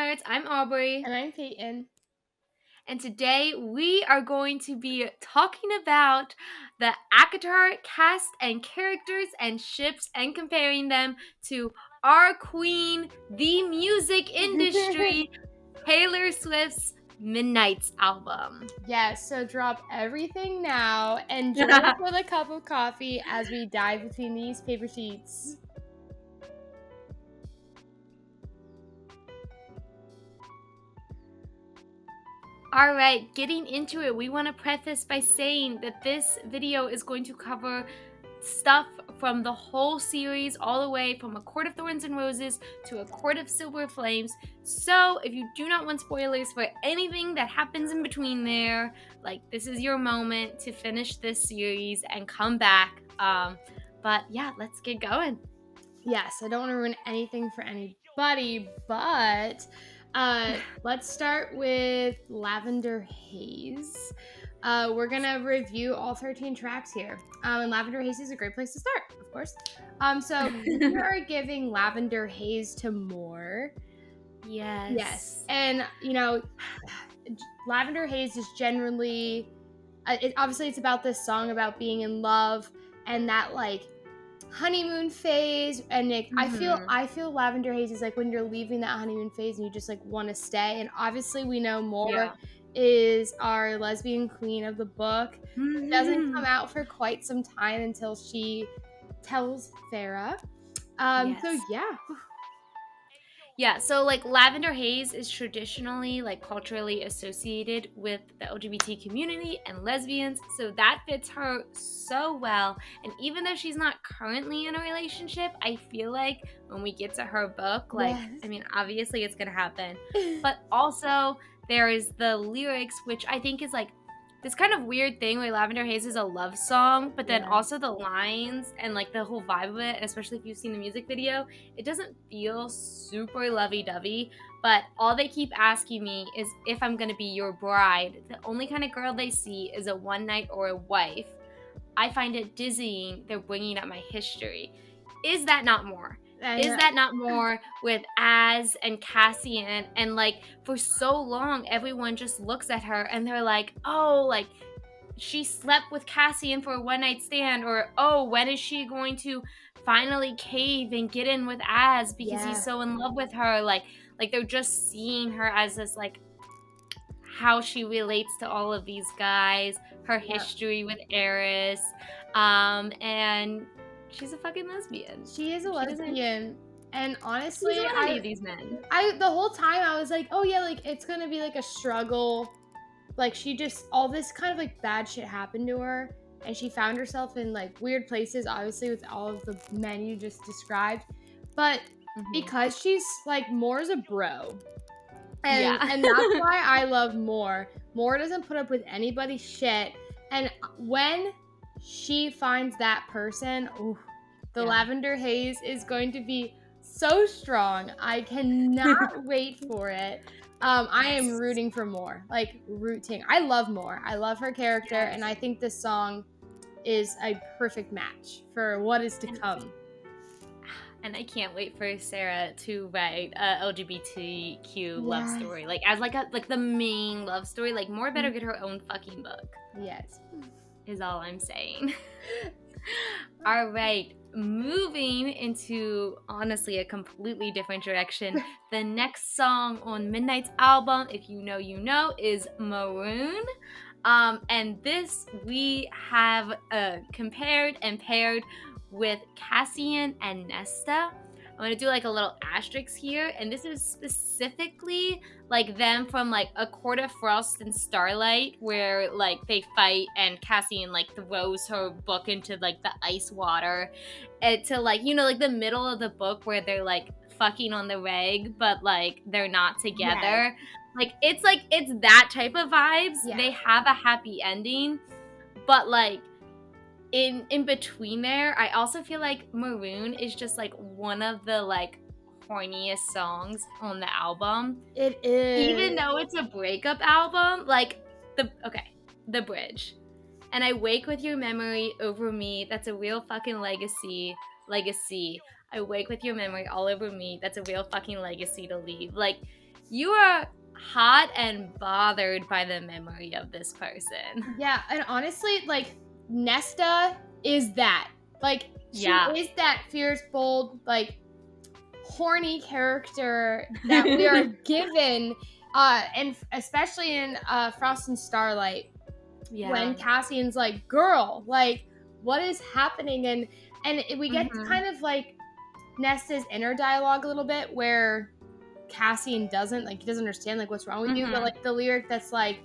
Nerds. I'm Aubrey. And I'm Peyton. And today we are going to be talking about the acotar cast and characters and ships and comparing them to our queen, the music industry, Taylor Swift's Midnight's album. Yes, so drop everything now and join us with a cup of coffee as we dive between these paper sheets. All right, getting into it, we want to preface by saying that this video is going to cover stuff from the whole series, all the way from A Court of Thorns and Roses to A Court of Silver Flames. So if you do not want spoilers for anything that happens in between there, like, this is your moment to finish this series and come back. But yeah, let's get going. Yes, I don't want to ruin anything for anybody, but let's start with Lavender Haze. We're gonna review all 13 tracks here. And Lavender Haze is a great place to start, of course. So we are giving Lavender Haze to More. Yes. And Lavender Haze is generally obviously it's about this song about being in love and that like honeymoon phase, and I feel Lavender Haze is like when you're leaving that honeymoon phase and you just like want to stay. And obviously we know More is our lesbian queen of the book. It doesn't come out for quite some time until she tells Farah. So like Lavender Haze is traditionally like culturally associated with the LGBT community and lesbians, so that fits her so well. And even though she's not currently in a relationship, I feel like when we get to her book, like, I mean, obviously it's gonna happen, but also there is the lyrics, which I think is like this kind of weird thing where Lavender Haze is a love song, but then also the lines and like the whole vibe of it, especially if you've seen the music video, it doesn't feel super lovey-dovey. But all they keep asking me is if I'm gonna be your bride. The only kind of girl they see is a one night or a wife. I find it dizzying they're bringing up my history. Is that not More? Is that not More with Az and Cassian? And like for so long everyone just looks at her and they're like, oh, like she slept with Cassian for a one night stand, or oh, when is she going to finally cave and get in with Az because he's so in love with her? Like they're just seeing her as this like how she relates to all of these guys, her history with Eris, and she's a fucking lesbian. She is a lesbian. And honestly, these men. The whole time I was like, oh yeah, like it's gonna be like a struggle. Like she just, all this kind of like bad shit happened to her, and she found herself in like weird places, obviously with all of the men you just described. But because she's like, Moore's a bro. And that's why I love More. More doesn't put up with anybody's shit. And when she finds that person, the Lavender Haze is going to be so strong. I cannot wait for it. I am rooting for More. Like, rooting. I love More. I love her character, and I think this song is a perfect match for what is to come. And I can't wait for Sarah to write a LGBTQ love story, like as like the main love story. Like More better get her own fucking book. Yes, is all I'm saying. All right, moving into honestly a completely different direction. The next song on Midnight's album, if you know, you know, is Maroon. And this we have compared and paired with Cassian and Nesta. I'm gonna do like a little asterisk here, and this is specifically like them from like A Court of Frost and Starlight, where like they fight and Cassian like throws her book into like the ice water, and to like, you know, like the middle of the book where they're like fucking on the reg, but like they're not together. Like it's that type of vibes. They have a happy ending, but like in between there, I also feel like Maroon is just like one of the like horniest songs on the album. It is. Even though it's a breakup album, like the bridge. And I wake with your memory over me. That's a real fucking legacy. I wake with your memory all over me. That's a real fucking legacy to leave. Like, You are hot and bothered by the memory of this person. Yeah, and honestly, like Nesta is that. Like she Yeah. is that fierce, bold, like horny character that we are given and especially in Frost and Starlight when Yeah. Cassian's like, "Girl, like what is happening?" and we get Mhm. kind of like Nesta's inner dialogue a little bit where Cassian doesn't like he doesn't understand like what's wrong with you, but Mhm. like the lyric that's like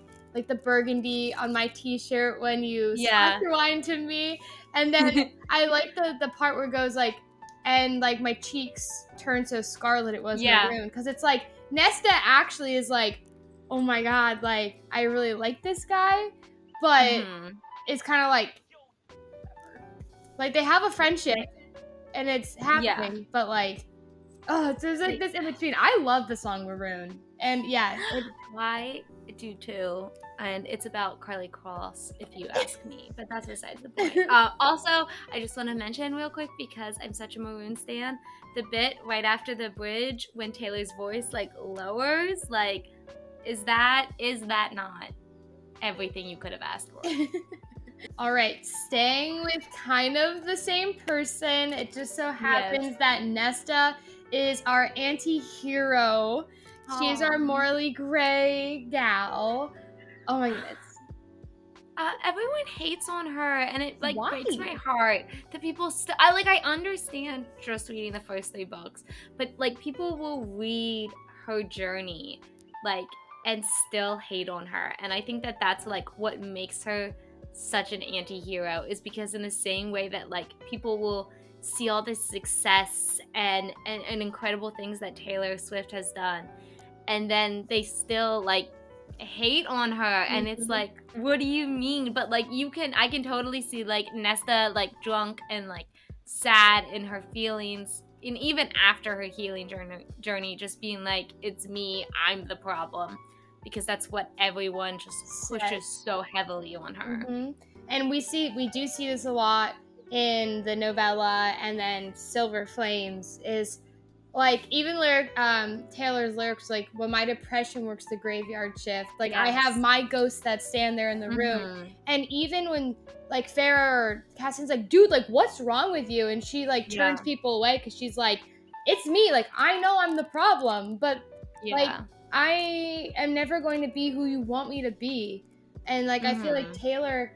the burgundy on my t-shirt when you splash Yeah. your wine to me, and then I like the part where it goes like and like my cheeks turn so scarlet it was Yeah. maroon because it's like Nesta actually is like, oh my god, like I really like this guy, but Mhm. it's kind of like they have a friendship Like, and it's yeah. happening, but like oh, there's like Like, this in between. I love the song Maroon. And yeah, I do too. And it's about Carly Cross, if you ask me. But that's besides the point. Also, I just want to mention real quick because I'm such a Maroon stan. The bit right after the bridge when Taylor's voice like lowers, like, is that not everything you could have asked for? all right, staying with kind of the same person. It just so Yes. happens that Nesta is our anti hero. She's our Oh. morally gray gal. Oh my goodness. Everyone hates on her, and it like Why? breaks my heart that people still. I understand just reading the first 3 books, but like people will read her journey, like and still hate on her, and I think that that's like what makes her such an anti-hero is because in the same way that like people will see all this success and incredible things that Taylor Swift has done and then they still like hate on her and it's Mhm. like what do you mean but like I can totally see like Nesta like drunk and like sad in her feelings and even after her healing journey just being like it's me, I'm the problem because that's what everyone just pushes Says. so heavily on her. And we do see this a lot in the novella, and then Silver Flames is like even Taylor's lyrics like when my depression works the graveyard shift, like I have Yes. my ghosts that stand there in the room, Mhm. and even when like Farrah or Cassian's like, dude, like what's wrong with you, and she like turns Yeah. people away because she's like, it's me, like I know I'm the problem, but like Yeah. I am never going to be who you want me to be, and like I feel like Mhm. Taylor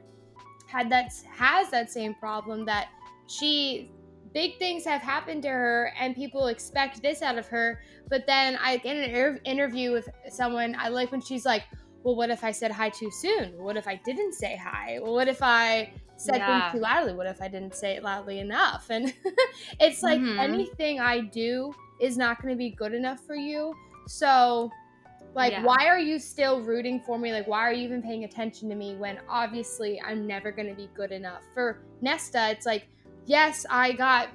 has that same problem that she big things have happened to her and people expect this out of her, but then I in an interview with someone I like when she's like, well, what if I said hi too soon, what if I didn't say hi, well, what if I said things Yeah. too loudly, what if I didn't say it loudly enough, and it's like Mhm. anything I do is not going to be good enough for you, so like, Yeah. why are you still rooting for me? Like, why are you even paying attention to me when obviously I'm never going to be good enough? For Nesta, it's like, yes, I got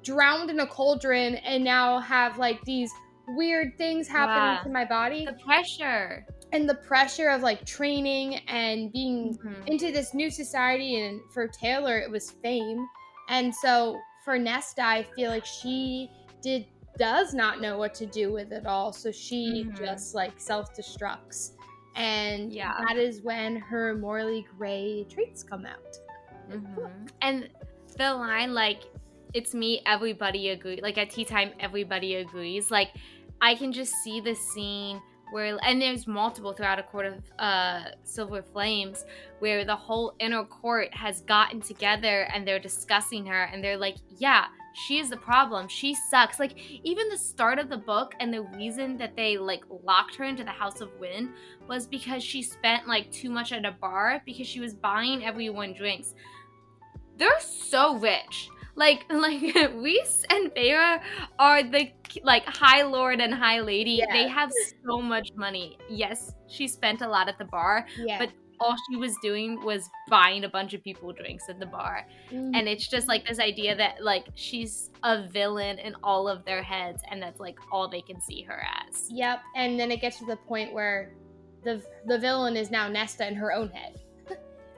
drowned in a cauldron and now have like these weird things happening Yeah. to my body. The pressure. And the pressure of like training and being Mhm. into this new society. And for Taylor, it was fame. And so for Nesta, I feel like she did does not know what to do with it all, so she Mhm. just like self-destructs, and Yeah. that is when her morally gray traits come out. And the line like it's me, everybody agree. Like at tea time, everybody agrees. Like I can just see the scene where and there's multiple throughout a court of Silver Flames where the whole inner court has gotten together and they're discussing her and they're like, yeah, she is the problem. She sucks. Like even the start of the book and the reason that they like locked her into the House of Wind was because she spent like too much at a bar because she was buying everyone drinks. They're so rich. Like Reese and Feyre are the like High Lord and High Lady. They Yeah, have so much money. Yes, she spent a lot at the bar, yeah. but all she was doing was buying a bunch of people drinks at the bar. Mhm. And it's just like this idea that like she's a villain in all of their heads and that's like all they can see her as. Yep, and then it gets to the point where the villain is now Nesta in her own head.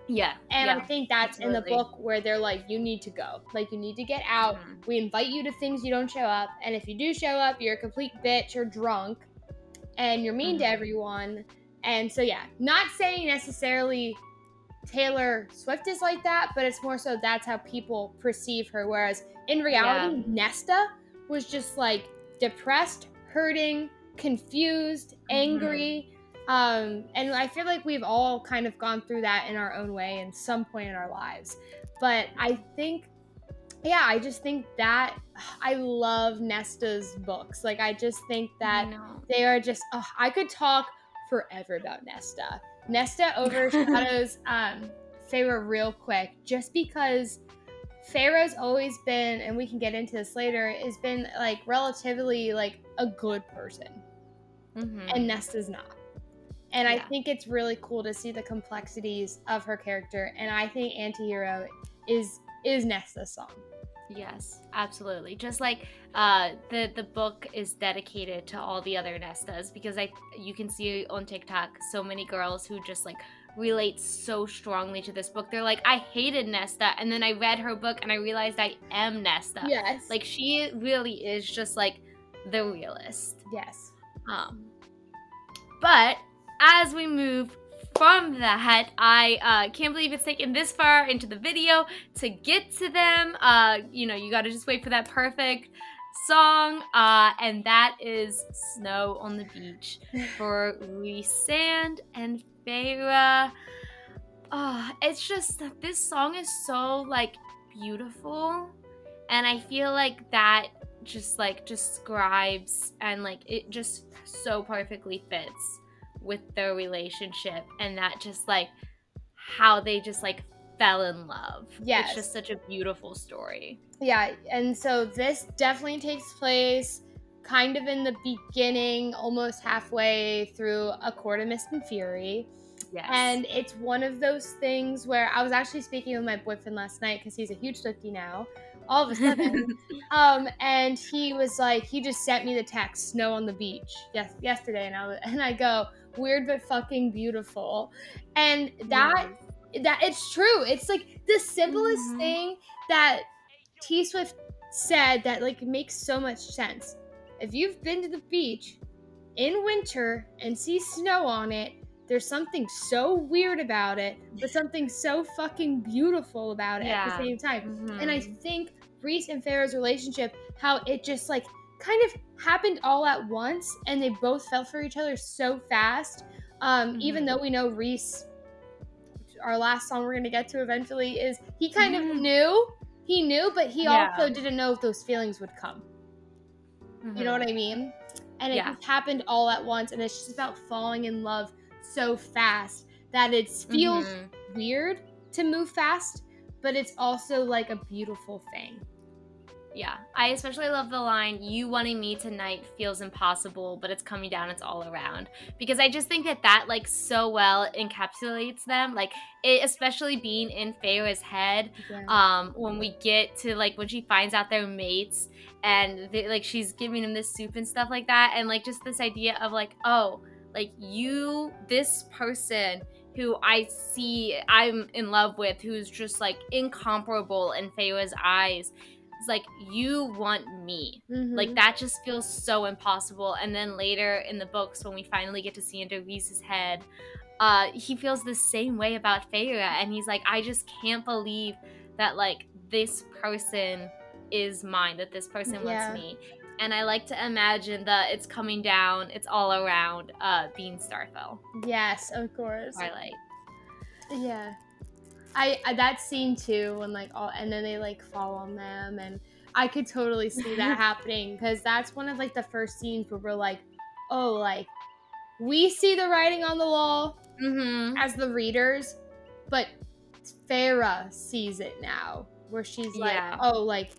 Yeah, And I yeah, think that's in the absolutely. book where they're like, you need to go. Like, you need to get out. Mhm. We invite you to things you don't show up. And if you do show up, you're a complete bitch or drunk. and you're mean to everyone. And so, yeah, not saying necessarily Taylor Swift is like that, but it's more so that's how people perceive her. Whereas in Yeah. reality, Nesta was just like depressed, hurting, confused, angry. And I feel like we've all kind of gone through that in our own way in some point in our lives. But I think, yeah, I just think that I love Nesta's books. Like, I just think I that know. they are just, I could talk forever about Nesta. Nesta overshadows Feyre real quick, just because Feyre's always been, and we can get into this later, has been like relatively like a good person, and Nesta's not. And I Yeah. think it's really cool to see the complexities of her character, and I think Antihero is Nesta's song. Yes, absolutely. Just like the book is dedicated to all the other Nestas, because you can see on TikTok so many girls who just like relate so strongly to this book. They're like, I hated Nesta, and then I read her book and I realized I am Nesta. Yes. Like, she really is just like the realist. Yes. But as we move from that, I can't believe it's taken this far into the video to get to them. You gotta just wait for that perfect song, and that is Snow on the Beach for Rhysand and Feyre. It's just, this song is so like beautiful, and I feel like that just like describes, and like it just so perfectly fits with their relationship, and that just like how they just like fell in love. Yes. It's just such a beautiful story. Yeah, and so this definitely takes place kind of in the beginning, almost halfway through A Court of Mist and Fury. Yes. And it's one of those things where I was actually speaking with my boyfriend last night, because he's a huge Swiftie now, all of a sudden. And he was like, he just sent me the text, Snow on the Beach, yesterday. And I go, weird but fucking beautiful. And that it's true. It's like the simplest thing that T Swift said that like makes so much sense. If you've been to the beach in winter and see snow on it, there's something so weird about it, but something so fucking beautiful about it at the same time. And I think Rhys and Feyre's relationship, how it just like kind of happened all at once, and they both fell for each other so fast. Even though we know Rhys, our last song we're gonna get to eventually, is he kind of knew, but he also didn't know if those feelings would come. You know what I mean? And it just happened all at once, and it's just about falling in love so fast that it feels weird to move fast, but it's also like a beautiful thing. Yeah, I especially love the line, you wanting me tonight feels impossible, but it's coming down, it's all around. Because I just think that like so well encapsulates them. Like, it, especially being in Feyre's head, when we get to like, when she finds out they're mates, and like she's giving him this soup and stuff like that, and like just this idea of like, oh, like this person who I see I'm in love with, who's just like incomparable in Feyre's eyes, it's like, you want me. Like, that just feels so impossible. And then later in the books, when we finally get to see into Rhys's head, he feels the same way about Feyre, and he's like, I just can't believe that like this person is mine, that this person wants me. And I like to imagine that it's coming down, it's all around being Starfell. Yes, of course. Twilight. Yeah. I that scene too, when like and then they like fall on them, and I could totally see that happening, because that's one of like the first scenes where we're like, oh, like we see the writing on the wall as the readers, but Feyre sees it now, where she's like, oh, like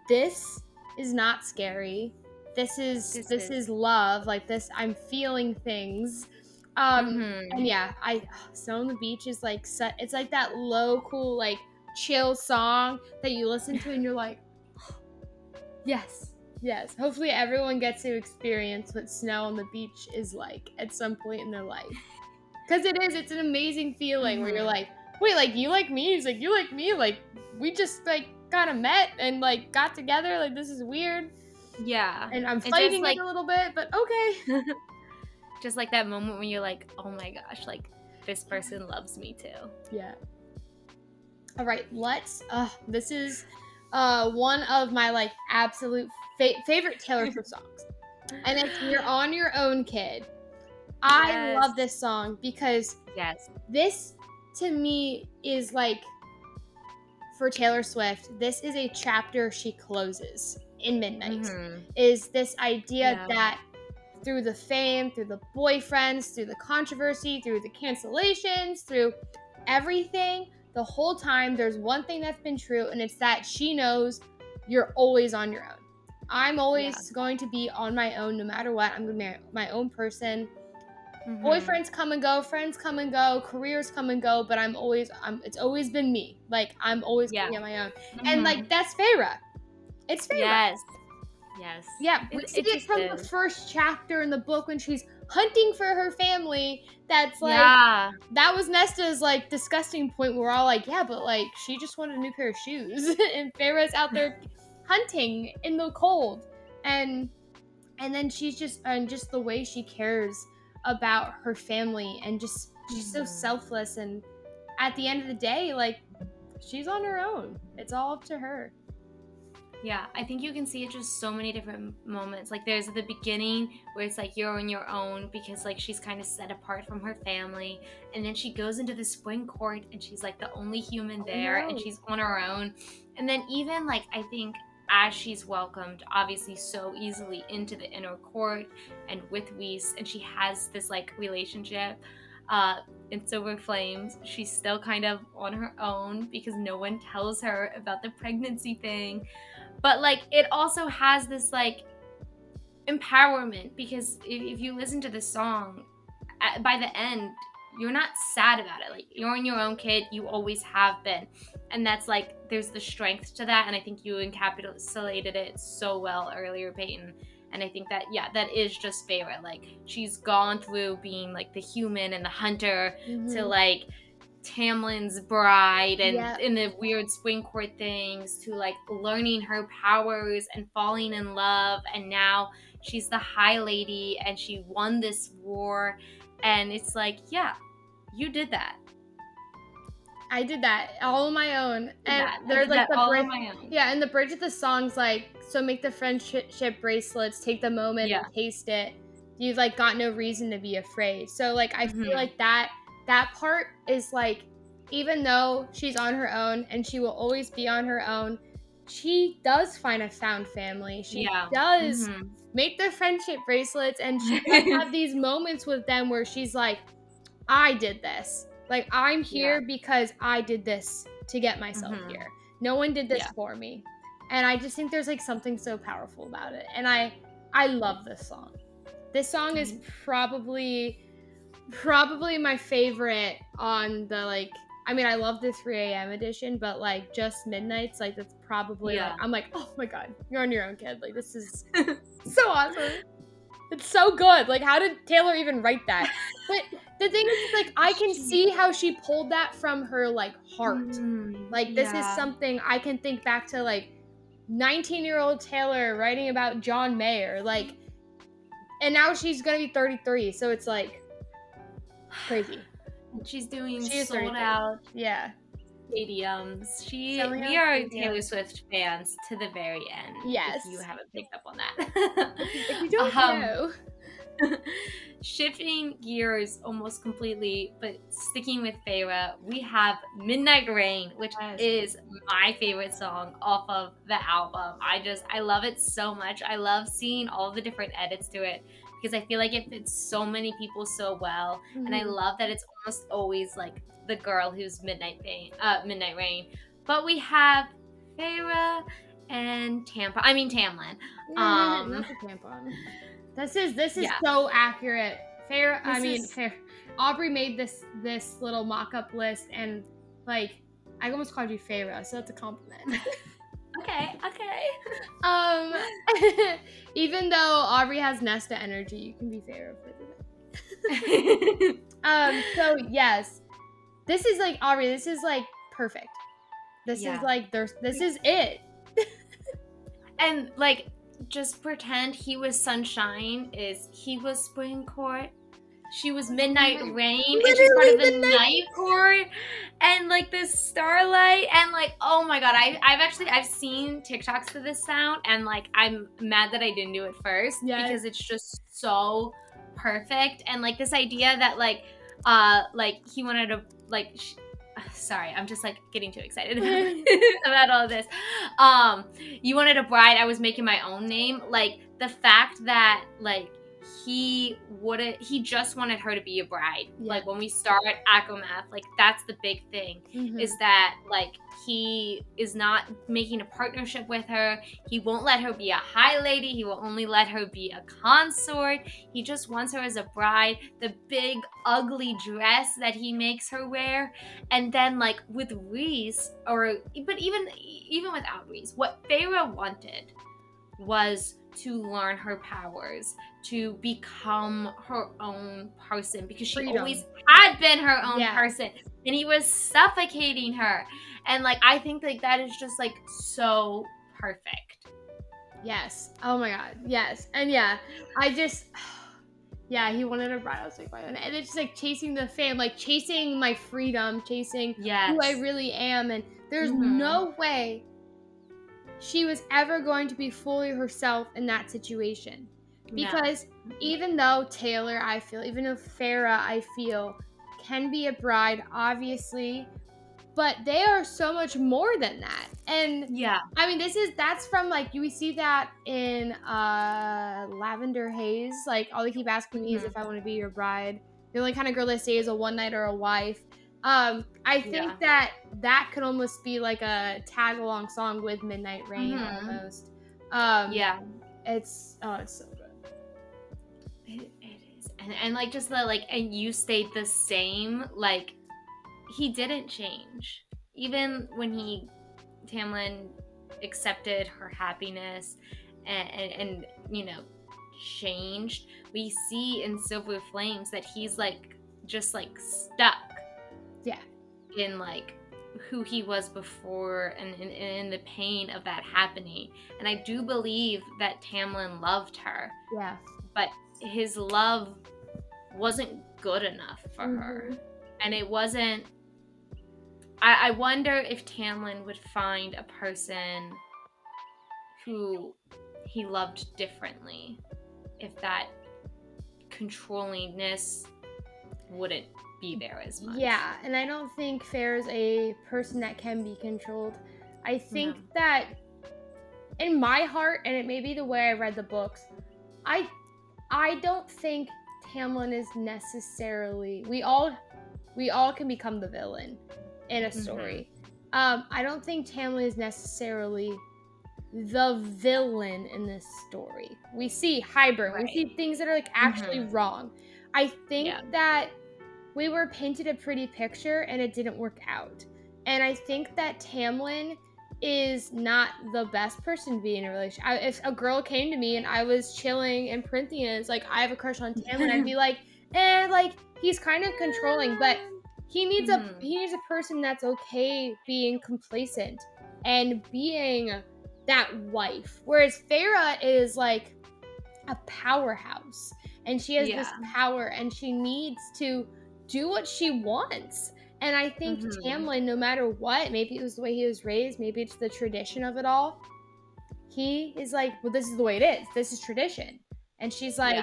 this is not scary. This is love. Like this, I'm feeling things. And yeah, Snow on the Beach is like, it's like that low, cool, like chill song that you listen to and you're like, yes. Hopefully everyone gets to experience what Snow on the Beach is like at some point in their life. Because it's an amazing feeling where you're like, wait, like you like me? He's like, you like me? Like we just like kind of met and like got together. Like this is weird. Yeah. And I'm fighting like, it a little bit, but okay. just like that moment when you're like, oh my gosh, like this person loves me too. Yeah. All right, this is one of my like absolute favorite Taylor Swift songs. And it's You're on Your Own, Kid. I Yes. love this song because Yes. this to me is like, for Taylor Swift, this is a chapter she closes in Midnight. Mm-hmm. Is this idea Yeah. that through the fame, through the boyfriends, through the controversy, through the cancellations, through everything, the whole time there's one thing that's been true, and it's that she knows you're always on your own. I'm always going to be on my own no matter what. I'm going to be my own person. Mm-hmm. Boyfriends come and go, friends come and go, careers come and go, but it's always been me. Like, I'm always going to be on my own. Mm-hmm. And like, that's Feyre. It's Feyre. Yes. Yes. Yeah, we see it from the first chapter in the book when she's hunting for her family. That's like, that was Nesta's like disgusting point where we're all like, yeah, but like she just wanted a new pair of shoes, and Feyre's out there hunting in the cold, and then she's just the way she cares about her family, and just she's so selfless, and at the end of the day, like, she's on her own. It's all up to her. Yeah, I think you can see it just so many different moments. Like there's the beginning where it's like you're on your own because like she's kind of set apart from her family, and then she goes into the spring court and she's like the only human there, and she's on her own. And then even like I think as she's welcomed obviously so easily into the inner court and with Weiss, and she has this like relationship in Silver Flames, she's still kind of on her own because no one tells her about the pregnancy thing. But like it also has this like empowerment, because if you listen to the song, by the end you're not sad about it. Like you're on your own, kid, you always have been, and that's like there's the strength to that. And I think you encapsulated it so well earlier, Peyton. And I think that that is just Feyre. Like she's gone through being like the human and the hunter to like Tamlin's bride and in the weird spring court things, to like learning her powers and falling in love, and now she's the high lady and she won this war, and it's like, yeah, you did that. I did that all on my own. And there's like the bridge. Yeah, and the bridge of the song's like, so make the friendship bracelets, take the moment and taste it. You've like got no reason to be afraid. So like I feel like that part is like, even though she's on her own and she will always be on her own, she does find a found family. She does make the friendship bracelets, and she does have these moments with them where she's like, I did this. Like, I'm here because I did this to get myself here. No one did this for me. And I just think there's like something so powerful about it. And I love this song. This song is probably my favorite on the like, I mean, I love the 3 a.m. edition, but like just Midnight's, like that's probably like, I'm like, oh my god, you're on your own, kid. Like this is so awesome. It's so good. Like, how did Taylor even write that? But the thing is, like, I can see how she pulled that from her, like, heart. Like, this is something I can think back to, like, 19-year-old Taylor writing about John Mayer. Like, and now she's gonna be 33, so it's, like, crazy. She's doing sold out stadiums. We are Taylor Swift fans to the very end. Yes. If you haven't picked up on that. If you don't know. Shifting gears almost completely, but sticking with Feyre, we have Midnight Rain, which is my favorite song off of the album. I love it so much. I love seeing all the different edits to it, because I feel like it fits so many people so well. And I love that it's almost always like the girl who's Midnight Rain. But we have Feyre and Tamlin. Not the tampon. This is so accurate. Aubrey made this little mock-up list, and like I almost called you Feyre, so that's a compliment. Okay. Even though Aubrey has Nesta energy, you can be Feyre for today. So yes, this is like Aubrey. This is like perfect. This is like this is it. And like, just pretend he was Sunshine, he was Spring Court, she was Midnight Rain, and she's part Literally of the Midnight. Night Court, and like this starlight, and like, oh my god, I've seen TikToks to this sound, and like I'm mad that I didn't do it first Yes. because it's just so perfect, and like this idea that like he wanted to like. Sorry, I'm just like getting too excited about all this. You wanted a bride. I was making my own name. Like the fact that like he just wanted her to be a bride. Yeah. Like when we start Acomath, like that's the big thing, is that like he is not making a partnership with her. He won't let her be a high lady. He will only let her be a consort. He just wants her as a bride. The big ugly dress that he makes her wear. And then like with Reese, but even without Reese, what Feyre wanted was to learn her powers, to become her own person, because she always had been her own person, and he was suffocating her. And like I think like that is just like so perfect. Yes. Oh my god. Yes. And yeah, I just yeah, he wanted a bride. I was like, why? And it's just like chasing the fame, like chasing my freedom, chasing who I really am. And there's no way she was ever going to be fully herself in that situation. Because even though Taylor, I feel, even though Farrah, I feel, can be a bride, obviously, but they are so much more than that. And I mean, that's from like, we see that in Lavender Haze. Like, all they keep asking me is if I want to be your bride. The only kind of girl they say is a one night or a wife. I think that could almost be like a tag along song with Midnight Rain almost. It's so good. It is. And like just the like, and you stayed the same. Like he didn't change. Even when Tamlin accepted her happiness and you know, changed, we see in Silver Flames that he's like just like stuck in like who he was before, and in the pain of that happening. And I do believe that Tamlin loved her, but his love wasn't good enough for her, and it wasn't. I wonder if Tamlin would find a person who he loved differently, if that controllingness wouldn't be there as much. Yeah, and I don't think Fair's a person that can be controlled. I think that in my heart, and it may be the way I read the books, I don't think Tamlin is necessarily. We all can become the villain in a story. I don't think Tamlin is necessarily the villain in this story. We see Hybrid. We see things that are like actually wrong. I think that we were painted a pretty picture and it didn't work out. And I think that Tamlin is not the best person to be in a relationship. If a girl came to me and I was chilling in Corinthians, like I have a crush on Tamlin, I'd be like, like he's kind of controlling, but he needs a person that's okay being complacent and being that wife. Whereas Farrah is like a powerhouse, and she has this power, and she needs to do what she wants. And I think Tamlin, no matter what, maybe it was the way he was raised, maybe it's the tradition of it all, he is like, well, this is the way it is. This is tradition. And she's like,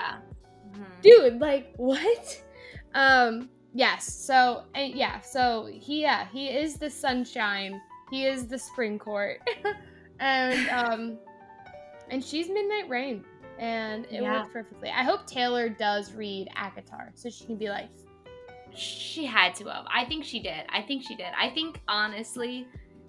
dude, like, what? Yes. So, so he is the sunshine. He is the spring court. And she's Midnight Rain. And it works perfectly. I hope Taylor does read acotar so she can be like, she had to have. I think she did. I think honestly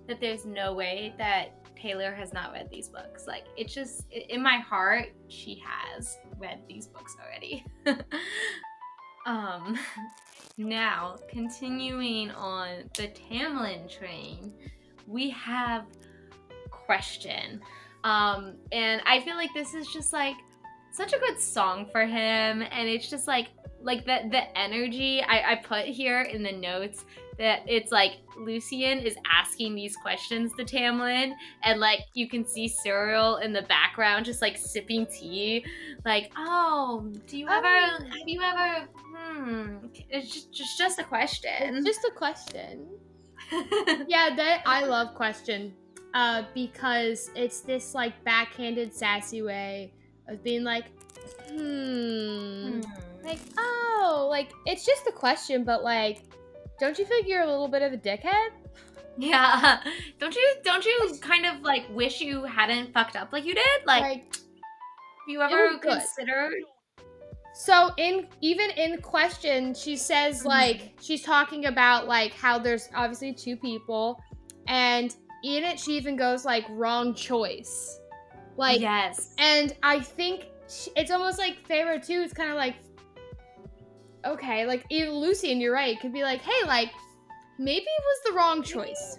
that there's no way that Taylor has not read these books. Like, it's just, in my heart, she has read these books already. Now, continuing on the Tamlin train, we have Question. And I feel like this is just like such a good song for him, and it's just like the energy I put here in the notes, that it's like Lucian is asking these questions to Tamlin, and like you can see Cyril in the background just like sipping tea, like, oh, have you ever It's just a It's question. just a question. Yeah, that I love question. Because it's this like backhanded sassy way of being like, Hmm. like, oh, like it's just a question, but like, don't you feel like you're a little bit of a dickhead? Yeah. Don't you It's kind of like wish you hadn't fucked up like you did? Like, have like you it was ever good. considered? So in question, she says Mhm. like she's talking about like how there's obviously two people, and in it she even goes like wrong choice, like, Yes. and I think it's almost like Pharaoh too. It's kind of like okay, like even Lucy, and you're right, could be like, hey, like maybe it was the wrong choice.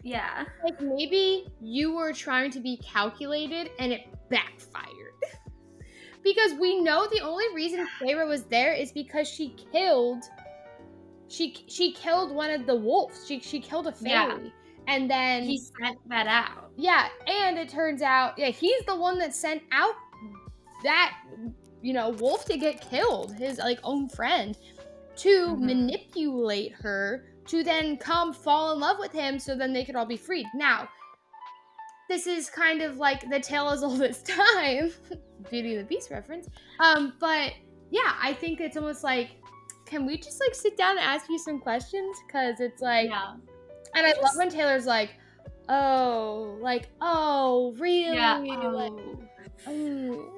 Yeah. Like maybe you were trying to be calculated and it backfired. Because we know the only reason Feyre was there is because she killed one of the wolves. She killed a Yeah. fairy. And then He sent that out. yeah, and it turns out yeah, he's the one that sent out that wolf to get killed, his like own friend, to Mhm. manipulate her to then come fall in love with him so then they could all be freed. Now, this is kind of like the tale as old as time. Beauty and the Beast reference. But yeah, I think it's almost like, can we just like sit down and ask you some questions? Because it's like, Yeah. and I I love just when Taylor's like, oh, yeah. really? Like, Oh. mm.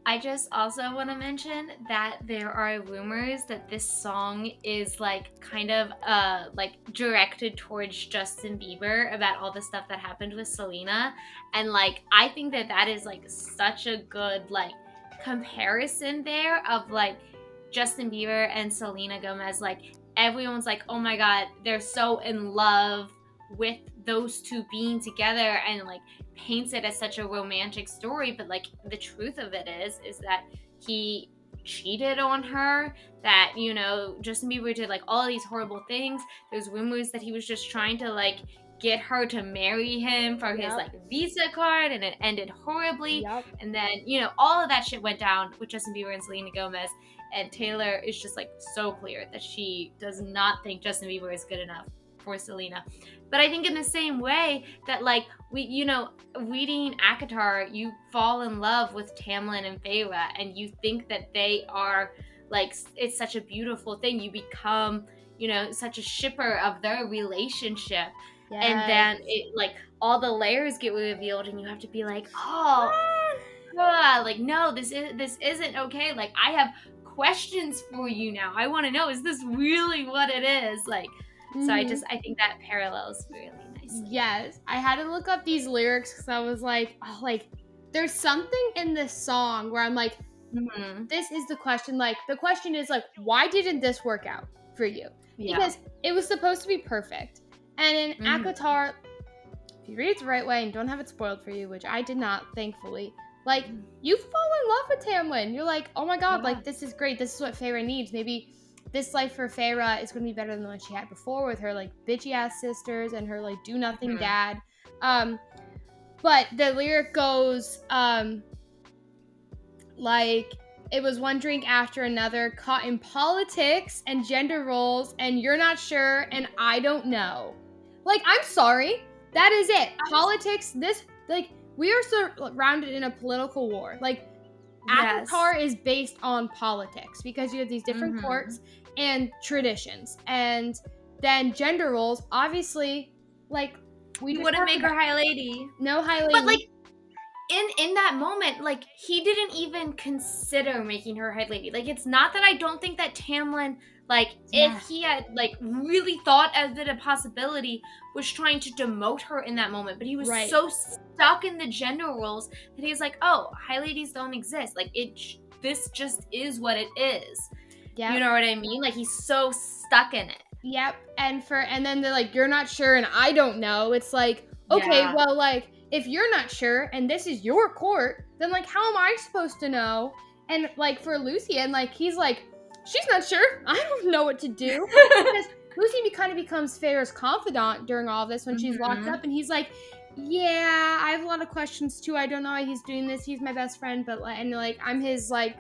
I just also want to mention that there are rumors that this song is like kind of like directed towards Justin Bieber about all the stuff that happened with Selena, and like I think that that is like such a good like comparison there of like Justin Bieber and Selena Gomez. Like everyone's like, oh my god, they're so in love with those two being together, and like paints it as such a romantic story, but like the truth of it is that he cheated on her, that Justin Bieber did like all these horrible things. There's rumors that he was just trying to like get her to marry him for his Yep, like Visa card, and it ended horribly. yep. And then all of that shit went down with Justin Bieber and Selena Gomez, and Taylor is just like so clear that she does not think Justin Bieber is good enough for Selena. But I think in the same way that like reading acotar, you fall in love with Tamlin and Feyre, and you think that they are like, it's such a beautiful thing. You become such a shipper of their relationship, and Yes. then it like all the layers get revealed, and you have to be like, oh, like no, this isn't okay. Like I have questions for you now. I want to know, is this really what it is? Like, so Mhm. I think that parallels really nicely. Yes, I had to look up these lyrics because I was like, oh, like, there's something in this song where I'm like, Mm-hmm. this is the question. Like, the question is like, why didn't this work out for you? Yeah. Because it was supposed to be perfect. And in Mm-hmm. Akatar, if you read it the right way and don't have it spoiled for you, which I did not, thankfully, like, you fall in love with Tamlin. You're like, oh my god, Yeah. like, this is great. This is what Feyre needs. Maybe this life for Feyre is going to be better than the one she had before with her, like, bitchy ass sisters and her, like, do nothing Mm-hmm. dad. Um, but the lyric goes, like, it was one drink after another, caught in politics and gender roles, and you're not sure, and I don't know. Like, I'm sorry. That is it. Politics, this, like, we are surrounded in a political war. Like, Yes. Avatar is based on politics because you have these different Mm-hmm. courts and traditions. And then gender roles, obviously, like, we You just wouldn't talked make about her High Lady. no high But like lady. in that moment, like he didn't even consider making her High Lady. Like it's not that I don't think that Tamlin, like Yeah. if he had like really thought of it a possibility, was trying to demote her in that moment, but he was Right. so stuck in the gender roles that he was like, oh, High Ladies don't exist. Like this just is what it is. You Yep. know what I mean? Like he's so stuck in it. Yep. And then they're like, you're not sure and I don't know. It's like, okay, Yeah. well, like, if you're not sure and this is your court, then like how am I supposed to know? And like for Lucy, and like he's like, she's not sure. I don't know what to do. Because Lucy kind of becomes Feyre's confidant during all of this when she's locked Mhm. up, and he's like, yeah, I have a lot of questions too. I don't know why he's doing this. He's my best friend, but like, and like I'm his like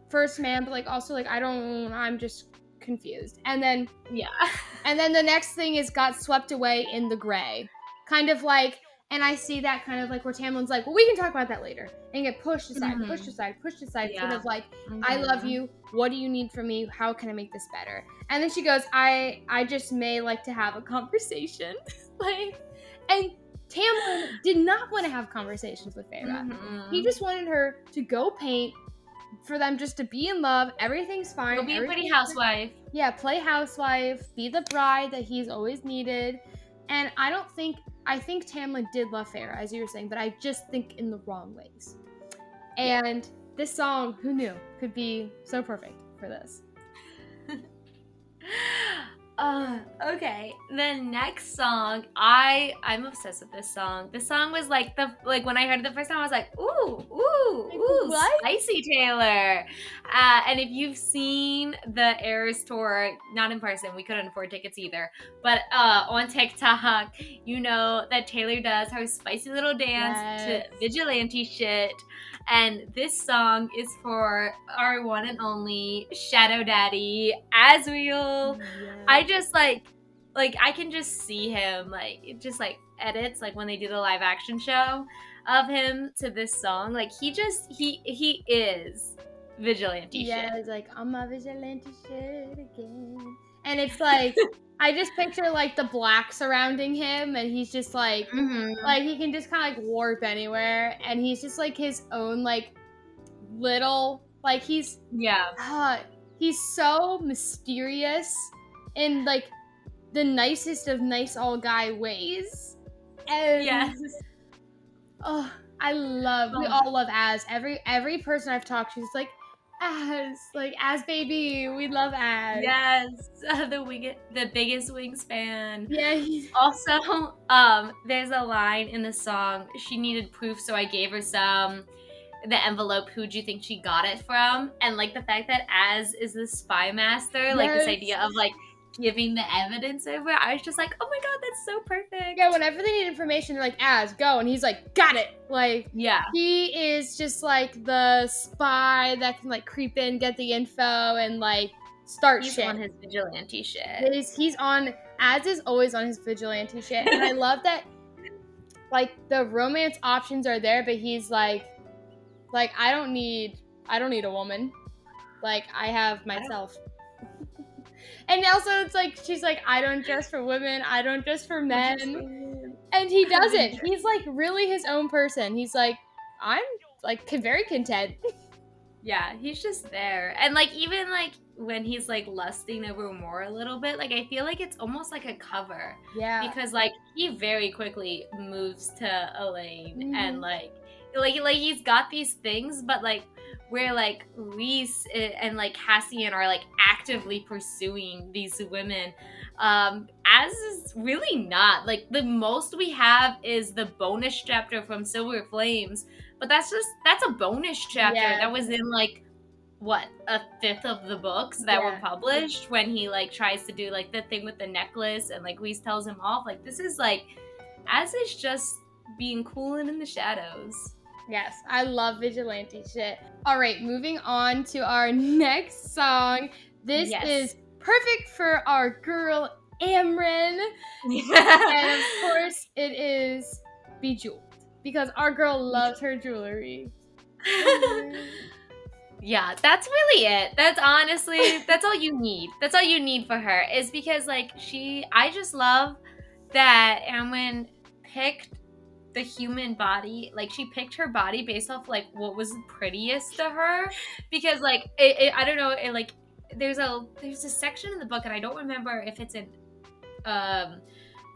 first man, but like also like I'm just confused. And then Yeah. the next thing is got swept away in the gray. Kind of like, and I see that kind of like where Tamlin's like, well, we can talk about that later. And get pushed aside, Mhm. pushed aside, pushed aside. Instead Yeah. of like, I love Mhm. you. What do you need from me? How can I make this better? And then she goes, I just may like to have a conversation. Like, and Tamlin did not want to have conversations with Feyre. He Mhm. just wanted her to go paint, for them just to be in love. Everything's Go fine. be a pretty Everything's housewife. yeah, play housewife, be the bride that he's always needed. And I think Tamlin did love Feyre, as you were saying, but I just think in the wrong ways. Yeah. And this song, who knew, could be so perfect for this. Okay. The next song, I'm obsessed with this song. This song was like when I heard it the first time, I was like, ooh, What? spicy Taylor. And if you've seen the Eras tour, not in person, we couldn't afford tickets either, but on TikTok, you know that Taylor does her spicy little dance to Yes. vigilante shit. And this song is for our one and only Shadow Daddy, Asriel. Yes. I just like I can just see him just edits when they do the live action show of him to this song. Like he is vigilante Yeah, shit. it's like, I'm a vigilante shit again. And it's like, I just picture like the black surrounding him, and he's just like Mm-hmm. he can just kind of like warp anywhere, and he's just like his own like little like Yeah. he's so mysterious in like the nicest of nice all guy ways. And Yes. oh, we Oh, all love Az. Every person I've talked to is like, Az baby, we love Az. yes. The biggest wingspan. Yeah, Also, there's a line in the song, she needed proof, so I gave her some. The envelope, who'd you think she got it from? And like the fact that Az is the spy master, like this yes. idea of like giving the evidence over, I was just like, oh my god, that's so perfect. Yeah, whenever they need information, they're like, Az, go. And he's like, got it. Like, Yeah. he is just like the spy that can like creep in, get the info, and like start He's shit. on his vigilante shit. Az is always on his vigilante shit. And I love that like the romance options are there, but he's like I don't need a woman. Like, I have myself. And also it's like she's like, I don't dress for women, I don't dress for men. And he doesn't. He's like really his own person. He's like, I'm like very content. Yeah, he's just there. And like even like when he's like lusting over more a little bit, like I feel like it's almost like a cover. Yeah. Because like he very quickly moves to Elaine and Mhm. like he's got these things, but like where like Reese and like Cassian are like actively pursuing these women. As is really not. Like the most we have is the bonus chapter from Silver Flames, but that's a bonus chapter Yeah. that was in like what, a fifth of the books that were Yeah. published, when he like tries to do like the thing with the necklace and like Reese tells him off. Like this is like as is just being cool and in the shadows. Yes, I love vigilante shit. All right, moving on to our next song. This Yes. is perfect for our girl Amryn. And of course, it is Bejeweled, because our girl loves her jewelry. Yeah, that's really it. That's honestly, that's all you need. That's all you need for her, is because like I just love that Amwyn picked the human body. Like she picked her body based off like what was prettiest to her, because like I don't know, it like there's a section in the book, and I don't remember if it's in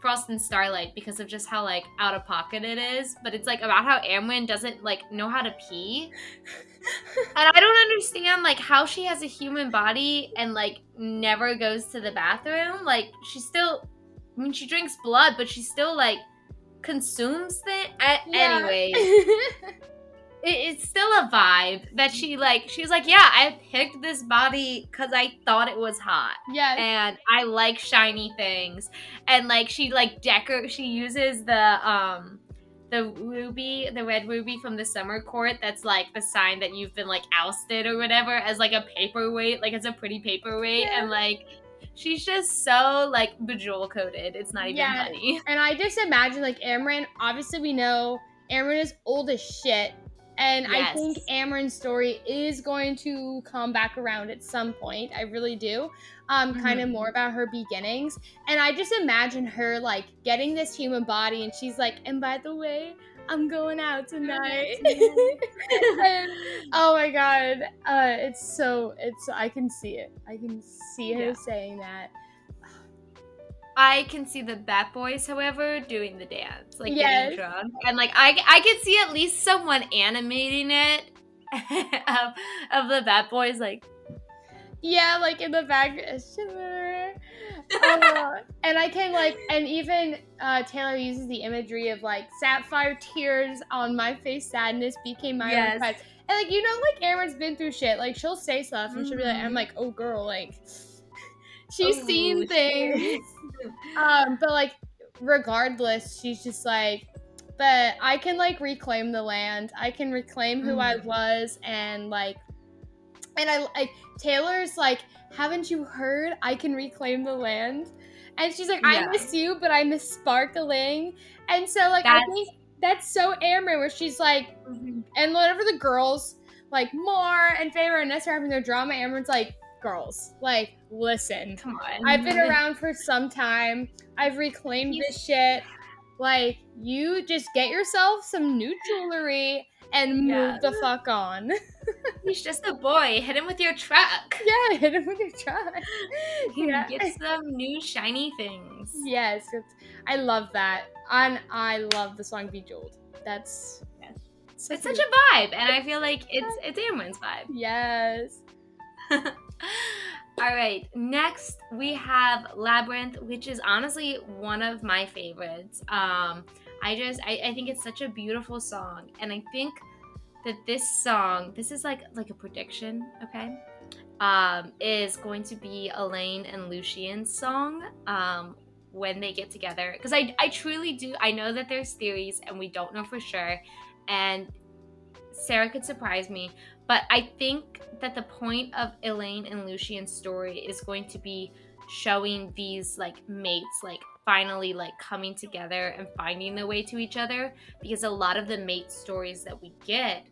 Frost and Starlight, because of just how like out of pocket it is, but it's like about how Amwyn doesn't like know how to pee. And I don't understand like how she has a human body and like never goes to the bathroom. Like she drinks blood, but she still like consumes things. Anyways, it's still a vibe that she's like, yeah, I picked this body because I thought it was hot. Yes. And I like shiny things. And like she uses the the red ruby from the summer court, that's like the sign that you've been like ousted or whatever, as like a paperweight, like as a pretty paperweight, Yeah. and like she's just so like bejewel coated. It's not even Yeah, funny. and I just imagine like Amaran. Obviously, we know Amaran is old as shit, and I think Yes. Amaran's story is going to come back around at some point. I really do. Kind of Mhm. more about her beginnings, and I just imagine her like getting this human body, and she's like, "And by the way, I'm going out tonight." And oh my god, it's I can see it. I can see her Yeah. saying that. I can see the Bat Boys, however, doing the dance, like getting Yes. drunk, and like I could see at least someone animating it of the Bat Boys, like. Yeah, like in the back, shimmer. And I can like, and even Taylor uses the imagery of like sapphire tears on my face, sadness became my Yes. request. And like like Aaron's been through shit. Like she'll say stuff, and she'll be like, I'm Mhm. like, oh girl, like she's Oh, seen things. But like regardless, she's just like, but I can like reclaim the land. I can reclaim who I Mhm. was, and like, and I like Taylor's like, haven't you heard? I can reclaim the land. And she's like, I Yeah. miss you, but I miss sparkling. And so like I think That's that's so Amber, where she's like, mhm. and whenever the girls like Mar and Feyre and Ness are having their drama, Amber's like, girls, like, listen. Come I've been on. around for some time. I've reclaimed He's this shit. Like, you just get yourself some new jewelry and yeah. move the fuck on. He's just a boy. Hit him with your truck. Yeah, hit him with your truck. Yeah. Get some new shiny things. Yes, I love that. And I love the song Bejeweled. That's Yes. such It's such a vibe, and I feel like it's Amren's vibe. Yes. All right, next we have Labyrinth, which is honestly one of my favorites. I think it's such a beautiful song, and I think that this is like a prediction, okay? Is going to be Elaine and Lucian's song when they get together, because I truly do. I know that there's theories and we don't know for sure, and Sarah could surprise me, but I think that the point of Elaine and Lucian's story is going to be showing these like mates like finally like coming together and finding their way to each other, because a lot of the mate stories that we get,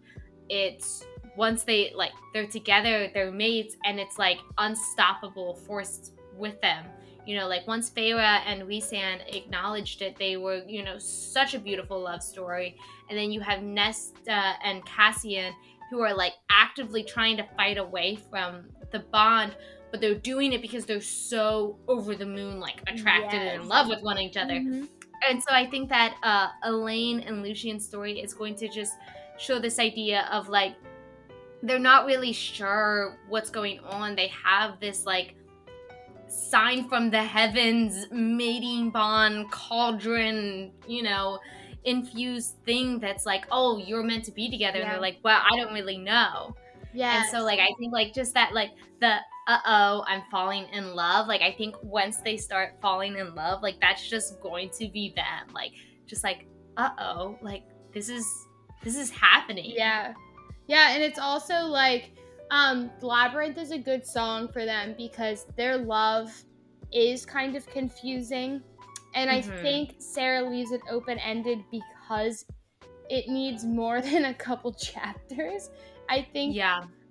it's once they're together, they're mates, and it's like unstoppable force with them. Like once Feyre and Rhysand acknowledged it, they were, such a beautiful love story. And then you have Nesta and Cassian, who are like actively trying to fight away from the bond, but they're doing it because they're so over the moon, like attracted and in love with one another. Mm-hmm. And so I think that Elaine and Lucian's story is going to just show this idea of like, they're not really sure what's going on. They have this like sign from the heavens, mating bond, cauldron, infused thing that's like, oh, you're meant to be together. Yeah. And they're like, well, I don't really know. Yeah. And so like I think like just that like the I'm falling in love, like I think once they start falling in love, like that's just going to be them, like just like like this is happening. Yeah, and it's also like Labyrinth is a good song for them because their love is kind of confusing, and I think Sarah leaves it open-ended because it needs more than a couple chapters. I think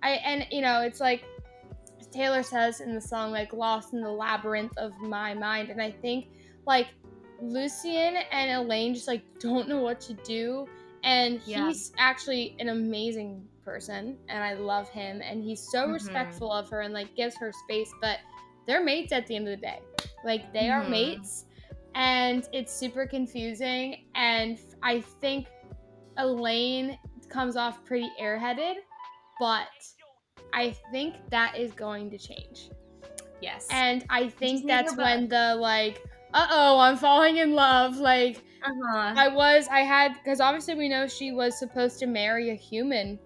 it's like Taylor says in the song, like, lost in the labyrinth of my mind, and I think like Lucian and Elaine just like don't know what to do, and he's actually an amazing person and I love him, and he's so respectful of her and like gives her space, but they're mates at the end of the day. Like they are mates, and it's super confusing, and I think Elaine comes off pretty airheaded, but I think that is going to change. Yes. And I think that's when the like, I'm falling in love. Like, because obviously we know she was supposed to marry a human,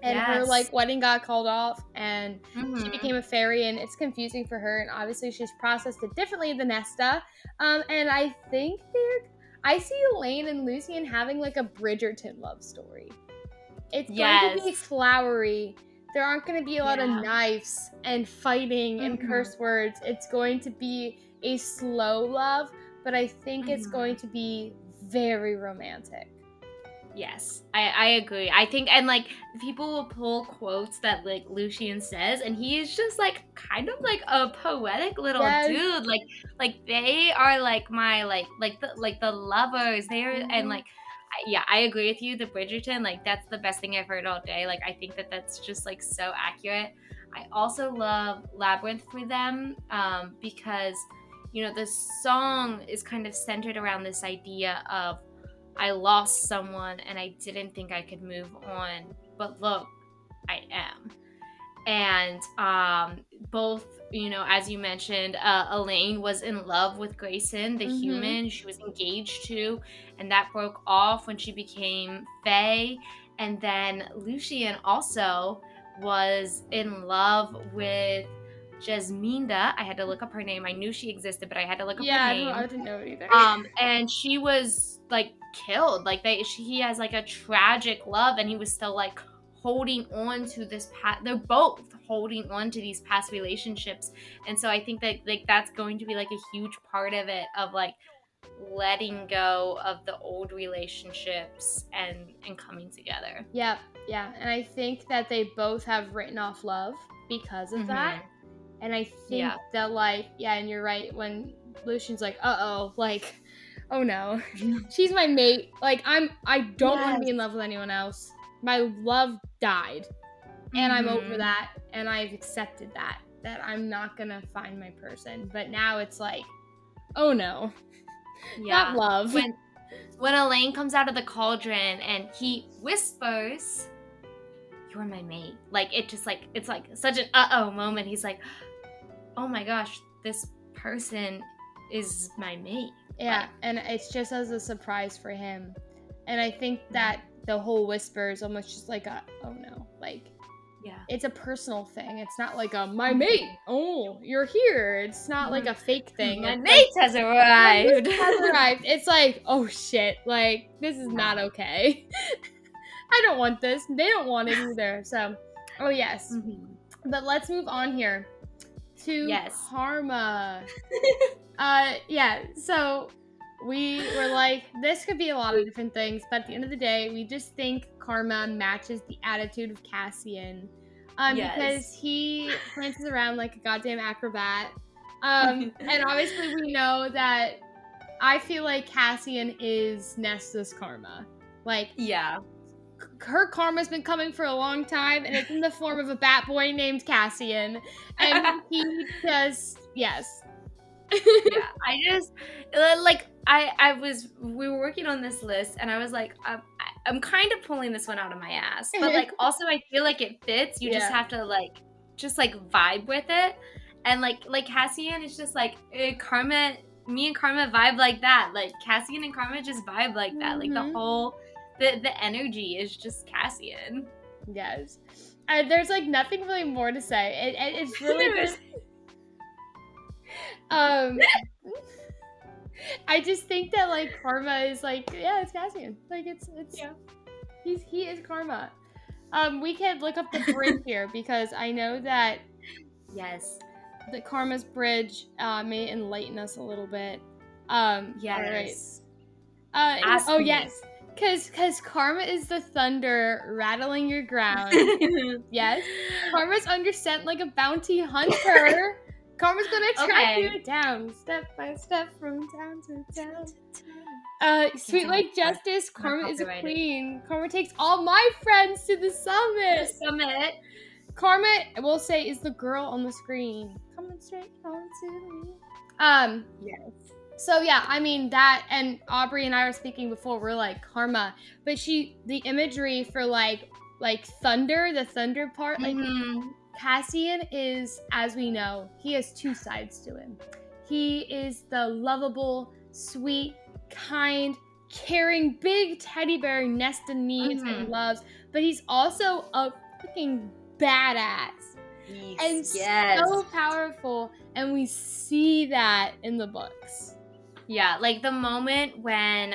and her like wedding got called off, and she became a fairy, and it's confusing for her, and obviously she's processed it differently than Nesta. And I think I see Elaine and Lucian having like a Bridgerton love story. It's going to be Yes. flowery. There aren't going to be a lot of Yeah. knives and fighting and curse words. It's going to be a slow love, but I think it's going to be very romantic. Yes, I agree. I think, and like people will pull quotes that like Lucian says, and he is just like kind of like a poetic little Yes. dude. Like they are like my the lovers. They're and like yeah, I agree with you. The Bridgerton, like that's the best thing I've heard all day. Like I think that that's just like so accurate. I also love Labyrinth for them because the song is kind of centered around this idea of I lost someone and I didn't think I could move on, but look, I am. And both, as you mentioned, Elaine was in love with Grayson, the human she was engaged to, and that broke off when she became Faye. And then Lucian also was in love with Jasminda. I had to look up her name. I knew she existed, but I had to look up her name. I didn't know it either. And she was like killed. Like he has like a tragic love, and he was still like holding on to this past. They're both holding on to these past relationships, and so I think that like that's going to be like a huge part of it, of like letting go of the old relationships and coming together. Yeah, and I think that they both have written off love because of that. And I think that like, and you're right, when Lucian's like, uh-oh, like, oh no, she's my mate. Like I don't want to be in love with anyone else. My love died. And I'm over that, and I've accepted that I'm not gonna find my person. But now it's like, oh no. Not love. When Elaine comes out of the cauldron and he whispers, "You're my mate." Like it just like it's like such an uh-oh moment. He's like, oh my gosh, this person is my mate. Yeah, and it's just as a surprise for him. And I think that the whole whisper is almost just like a, oh no, like, it's a personal thing. It's not like a, my mate, oh, you're here. It's not like a fake thing. My mate has arrived. It's like, oh shit, like, this is not okay. I don't want this. They don't want it either. So, oh yes. But let's move on here to Karma. So we were like, this could be a lot of different things, but at the end of the day, we just think Karma matches the attitude of Cassian. Because he prances around like a goddamn acrobat. And obviously we know that I feel like Cassian is Nesta's karma. Like, her karma's been coming for a long time, and it's in the form of a bat boy named Cassian. And he just, I just like we were working on this list, and I was like, I'm kind of pulling this one out of my ass, but like also I feel like it fits. You just have to like vibe with it, and like Cassian is just like Karma. Me and Karma vibe like that. Like Cassian and Karma just vibe like that. Like the whole the energy is just Cassian. Yes. There's like nothing really more to say. It's really just I just think that like Karma is like, it's Cassian. Like it's he is Karma. We can look up the bridge here because I know that the Karma's bridge may enlighten us a little bit. All right. Because Karma is the thunder rattling your ground. Yes. Karma's under scent like a bounty hunter. Karma's gonna track you down, step by step, from town to town. Sweet like justice, Karma is a queen. Karma takes all my friends to the summit. Karma, I will say, is the girl on the screen. Coming straight on to me. So yeah, I mean that, and Aubrey and I were speaking before, we're like Karma, but the imagery for like thunder, the thunder part, like Cassian is, as we know, he has two sides to him. He is the lovable, sweet, kind, caring, big teddy bear Nesta needs and loves, but he's also a freaking badass. And so powerful, and we see that in the books. Yeah, like the moment when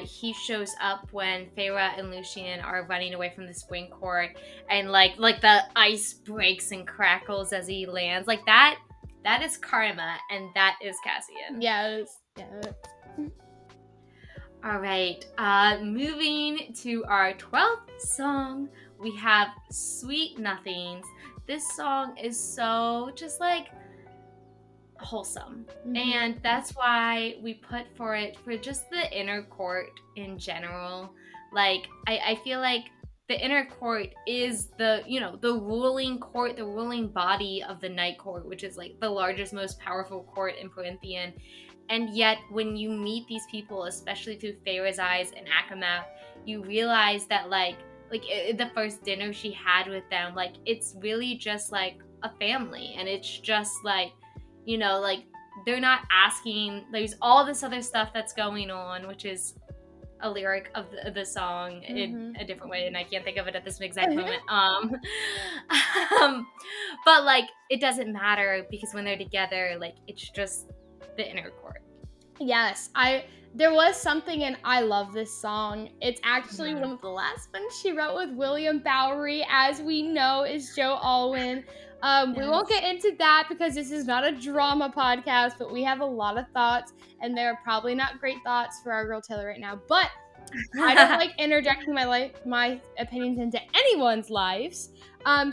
he shows up when Feyre and Lucien are running away from the spring court, and like the ice breaks and crackles as he lands, like that is karma, and that is Cassian. Yes. Yeah. All right, moving to our 12th song, we have Sweet Nothings. This song is so just like wholesome, and that's why we put for it for just the inner court in general. Like I feel like the inner court is the, you know, the ruling court, the ruling body of the night court, which is like the largest, most powerful court in Corinthian. And yet when you meet these people, especially through Feyre's eyes and Akamath, you realize that the first dinner she had with them, like it's really just like a family, and it's just like, you know, like they're not asking, there's all this other stuff that's going on, which is a lyric of the song in a different way, and I can't think of it at this exact moment. But like it doesn't matter, because when they're together, like it's just the inner court. Yes, there was something, and I love this song. It's actually one of the last ones she wrote with William Bowery, as we know is Joe Alwyn. We won't get into that because this is not a drama podcast, but we have a lot of thoughts, and they're probably not great thoughts for our girl Taylor right now. But I don't like interjecting my opinions into anyone's lives. But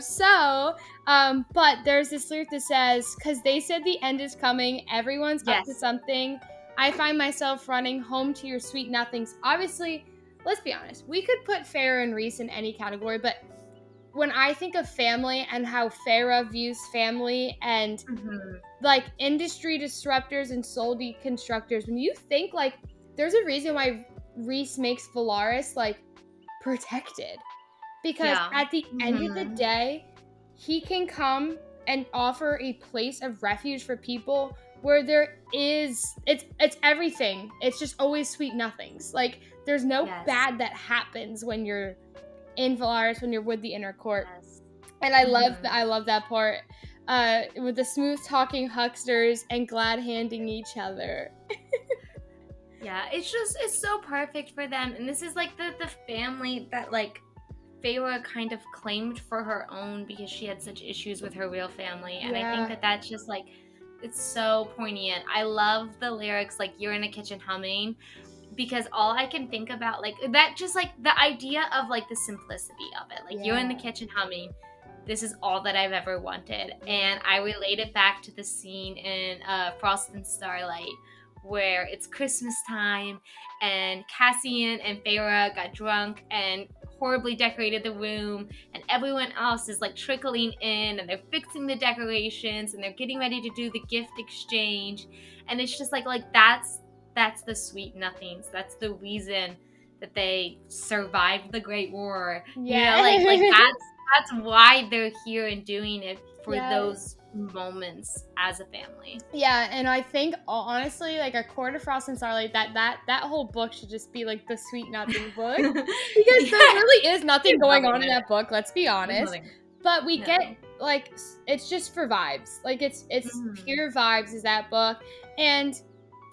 there's this lyric that says, "'Cause they said the end is coming, everyone's up to something. I find myself running home to your sweet nothings." Obviously, let's be honest, we could put Feyre and Rhys in any category, but when I think of family and how Feyre views family and like industry disruptors and soul deconstructors, when you think like there's a reason why Rhys makes Valaris like protected, because at the end of the day, he can come and offer a place of refuge for people where there is it's everything. It's just always sweet nothings. Like there's no bad that happens when you're in Valaris, when you're with the inner court. And I love that part. With the smooth talking hucksters and glad handing each other. Yeah, it's so perfect for them. And this is like the family that like Feyre kind of claimed for her own, because she had such issues with her real family. And I think that that's just like, it's so poignant. I love the lyrics, like "you're in the kitchen humming," because all I can think about, like that, just like the idea of like the simplicity of it, like you're in the kitchen humming, this is all that I've ever wanted. And I relate it back to the scene in Frost and Starlight, where it's Christmas time and Cassian and Feyre got drunk and horribly decorated the room, and everyone else is like trickling in, and they're fixing the decorations, and they're getting ready to do the gift exchange, and it's just like that's the sweet nothings. That's the reason that they survived the Great War. You know, like that's why they're here and doing it, for those moments as a family. Yeah, and I think honestly, like A Court of Frost and Starlight, that whole book should just be like the sweet nothing book, because there really is nothing going on in that book. Let's be honest. But we get like, it's just for vibes. Like it's pure vibes is that book. And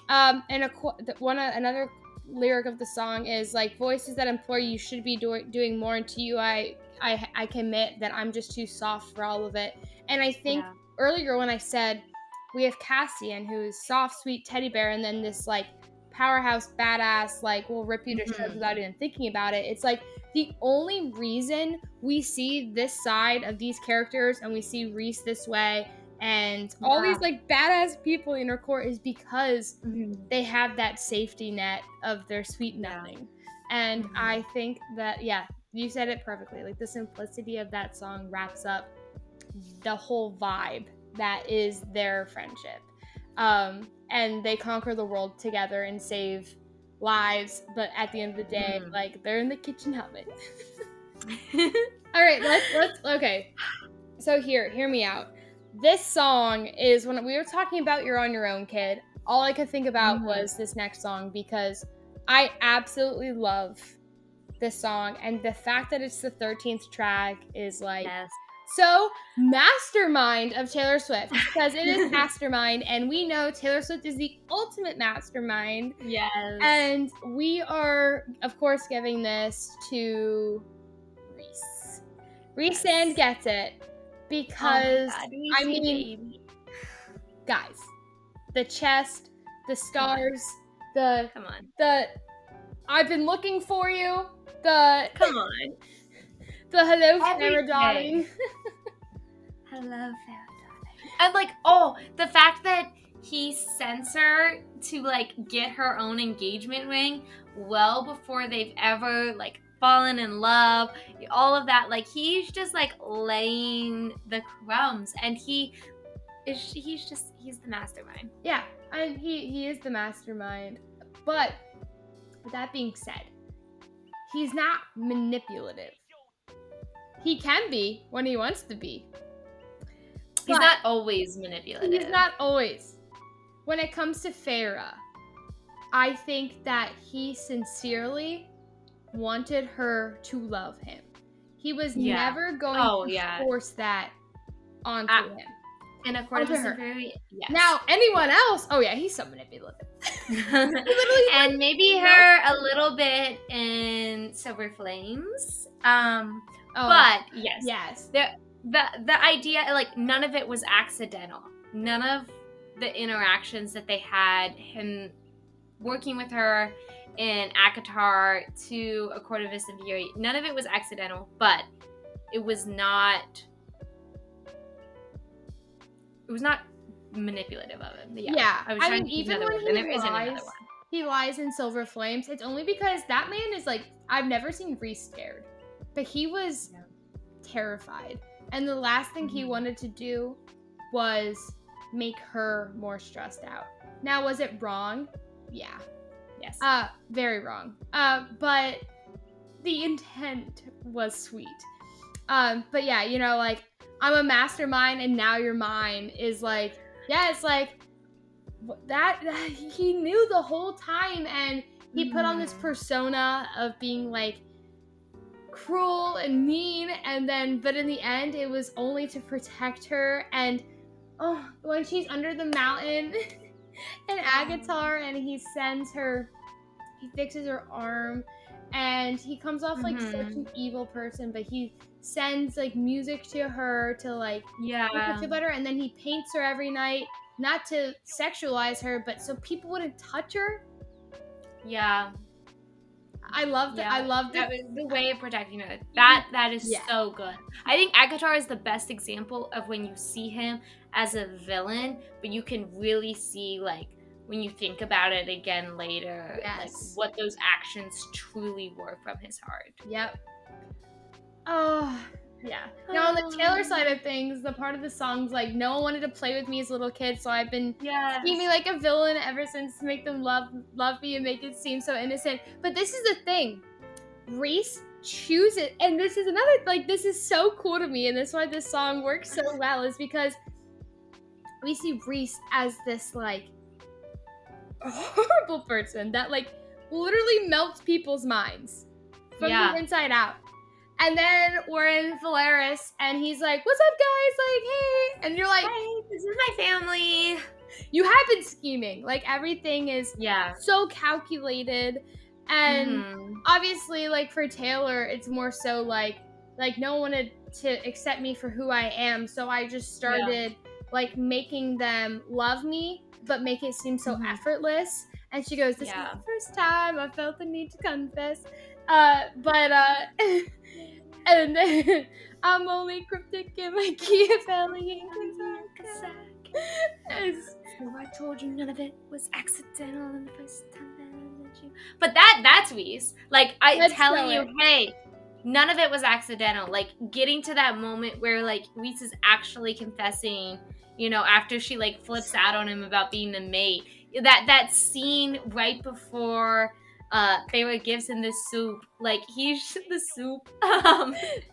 another lyric of the song is like, "Voices that implore you should be doing more, and to you I commit that I'm just too soft for all of it." And I think earlier when I said we have Cassian, who's soft, sweet teddy bear, and then this like powerhouse badass, like will rip you to shreds without even thinking about it. It's like the only reason we see this side of these characters and we see Rhys this way and all these like badass people in her court is because they have that safety net of their sweet nothing. And I think that, you said it perfectly. Like the simplicity of that song wraps up the whole vibe that is their friendship. And they conquer the world together and save lives, but at the end of the day, like they're in the kitchen humming. All right, let's okay. So hear me out. This song is, when we were talking about You're on Your Own, Kid, all I could think about was this next song, because I absolutely love this song, and the fact that it's the 13th track is like So, mastermind of Taylor Swift, because it is mastermind, and we know Taylor Swift is the ultimate mastermind. Yes. And we are, of course, giving this to Reese. Reese Sand gets it because, oh my God, I mean, baby. guys, the chest, the stars, the Come on. I've been looking for you, the Come on. the hello, Every Sarah day. darling. Hello, Sarah darling. And like, oh, the fact that he sends her to like get her own engagement ring well before they've ever like fallen in love, all of that, like he's just like laying the crumbs, and he's the mastermind. Yeah, and he is the mastermind. But with that being said, he's not manipulative. He can be when he wants to be. He's not always manipulative. He's not always. When it comes to Farrah, I think that he sincerely wanted her to love him. He was never going to force that onto him. And according to her, yes. Now, anyone else, oh yeah, he's so manipulative. And maybe her a little bit in Silver Flames. But yes. The idea, like, none of it was accidental. None of the interactions that they had, him working with her in acotar to A Court of Mist and Fury, none of it was accidental, but it was not manipulative of him. Yeah. I mean, even when he lies in Silver Flames, it's only because that man is like, I've never seen Reese scared, but he was terrified. And the last thing he wanted to do was make her more stressed out. Now, was it wrong? Yeah. Yes. Very wrong. But the intent was sweet. But yeah, you know, like, I'm a mastermind and now you're mine is like, yeah, it's like that he knew the whole time, and he put on this persona of being like cruel and mean, and then but in the end it was only to protect her. And when she's under the mountain in Agatar and he fixes her arm, and he comes off like such an evil person, but he sends like music to her to like make her feel better, and then he paints her every night, not to sexualize her, but so people wouldn't touch her. Yeah. I loved it. I loved it. That was the way of protecting her. That is so good. I think Akatar is the best example of when you see him as a villain, but you can really see, like, when you think about it again later, like, what those actions truly were from his heart. Yep. Oh, yeah. Now, on the Taylor side of things, the part of the song's like, no one wanted to play with me as a little kid, so I've been scheming like a villain ever since to make them love me and make it seem so innocent. But this is the thing. Reese chooses, and this is another, like, this is so cool to me, and that's why this song works so well, is because we see Reese as this, like, horrible person that, like, literally melts people's minds from the inside out. And then we're in Valeris, and he's like, what's up, guys? Like, hey. And you're like, hi, this is my family. You have been scheming. Like, everything is so calculated. And obviously, like, for Taylor, it's more so like no one wanted to accept me for who I am. So I just started, like, making them love me, but make it seem so effortless. And she goes, this is the first time I felt the need to confess. And then I'm only cryptic in my Machiavellian. So I told you none of it was accidental in the first time that I met you. But that's Reese. Like, I'm telling you, hey, none of it was accidental. Like, getting to that moment where, like, Reese is actually confessing, you know, after she, like, flips out on him about being the mate. That scene right before Feyre gives him the soup, like, he's the soup.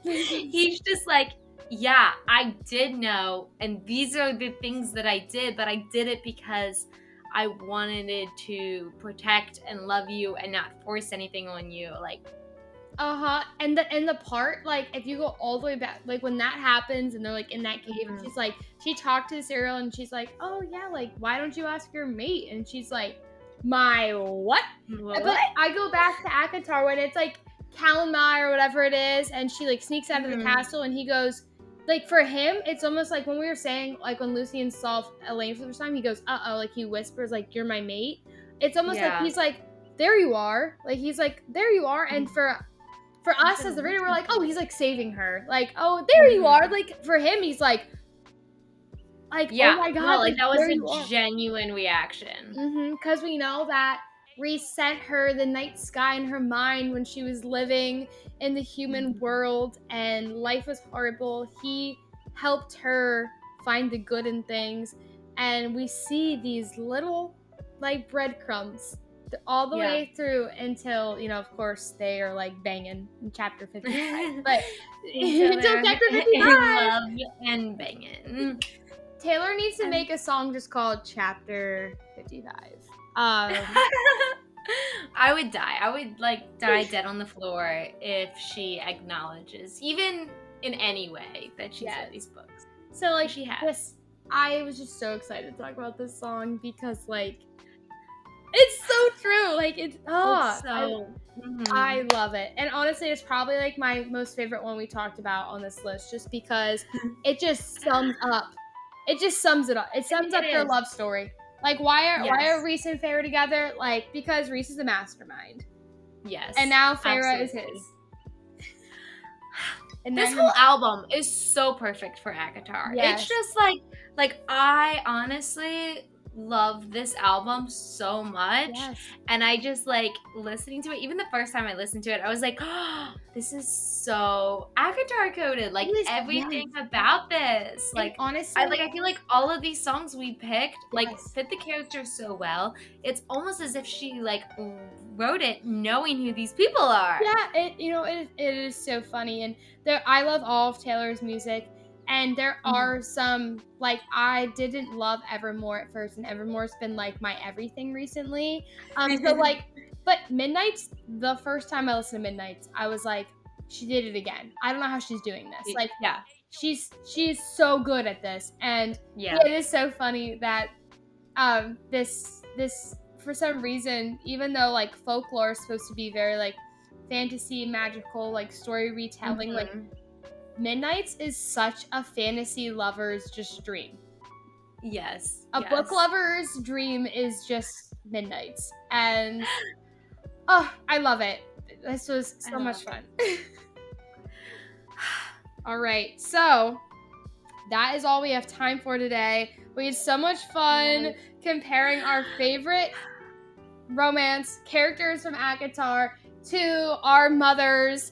He's just like, yeah, I did know, and these are the things that I did, but I did it because I wanted to protect and love you and not force anything on you. Like, And the part, like, if you go all the way back, like when that happens and they're like in that cave, and Mhm. she's like, she talked to Serial and she's like, oh yeah, like why don't you ask your mate? And she's like, my what? But What? I go back to Akatar when it's like Kalamai or whatever it is, and she like sneaks out of the Mhm. castle, and he goes, like for him, it's almost like when we were saying, like when Lucian saw Elaine for the first time, he goes, uh-oh, like he whispers, like, you're my mate. It's almost like Yeah. he's like, there you are. Like he's like, there you are. And for us as the reader, we're like, oh, he's like saving her. Like, oh, there you are. Mhm. Like for him, he's like, oh Yeah. my No, god, like, like that was there a you are. genuine reaction. Because we know that Reese sent her the night sky in her mind when she was living in the human Mhm. world and life was horrible. He helped her find the good in things. And we see these little, like, breadcrumbs all the Yeah. way through until, of course, they are like banging in chapter 55. But Each until other chapter in 55, love and banging. Taylor needs to And make a song just called Chapter 55. Um, I would die. I would like die dead on the floor if she acknowledges, even in any way, that she's read yes. these books. So like 'Cause she has. this, I was just so excited to talk about this song because like it's so true. Like it's It's I so I mhm. love it. And honestly, it's probably like my most favorite one we talked about on this list just because it just sums up. It just sums it up. It sums It up their is. love story. Like why are Yes. Reese and Farrah together? Like because Reese is a mastermind. And Yes. now Farrah is Absolutely. his. And now This you're whole album is so perfect for Akatar. It's yes. just like I honestly love this album so much, Yes. and I just like listening to it. Even the first time I listened to it, I was like, "Oh, this is so Akatar coded. Like Yes. everything about this. And Like honestly, I feel like all of these songs we picked like yes. fit the characters so well. It's almost as if she like wrote it knowing who these people are." Yeah, it is so funny, and I love all of Taylor's music, and there Mhm. are some like I didn't love Evermore at first, and Evermore's been like my everything recently. So like, but Midnight's the first time I listened to Midnight's, I was like, she did it again. I don't know how she's doing this. Like, Yeah. she's so good at this, and Yeah. yeah, it is so funny that this for some reason, even though like folklore is supposed to be very like fantasy, magical, like story retelling, like Mhm. Midnight's is such a fantasy lover's just dream. Yes, A book yes. lover's dream is just Midnight's, and oh, I love it. This was I so love much it. fun. All right, so that is all we have time for today. We had so much fun Yes. comparing our favorite romance characters from Akatar to our mothers.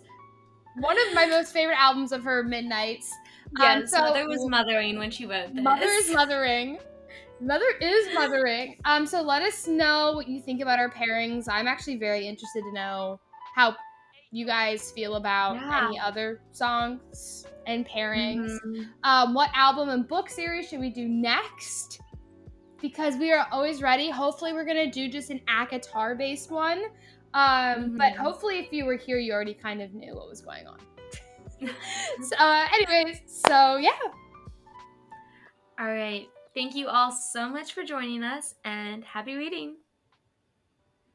One of my most favorite albums of her, Midnight's. Yes, So mother was mothering when she wrote Mother is this. mothering. Mother is mothering. So let us know what you think about our pairings. I'm actually very interested to know how you guys feel about Yeah. any other songs and pairings. Mhm. What album and book series should we do next? Because we are always ready. Hopefully, we're gonna do just an Akatar based one. But Mhm. hopefully, if you were here, you already kind of knew what was going on. So, anyways, so yeah. All right. Thank you all so much for joining us and happy reading.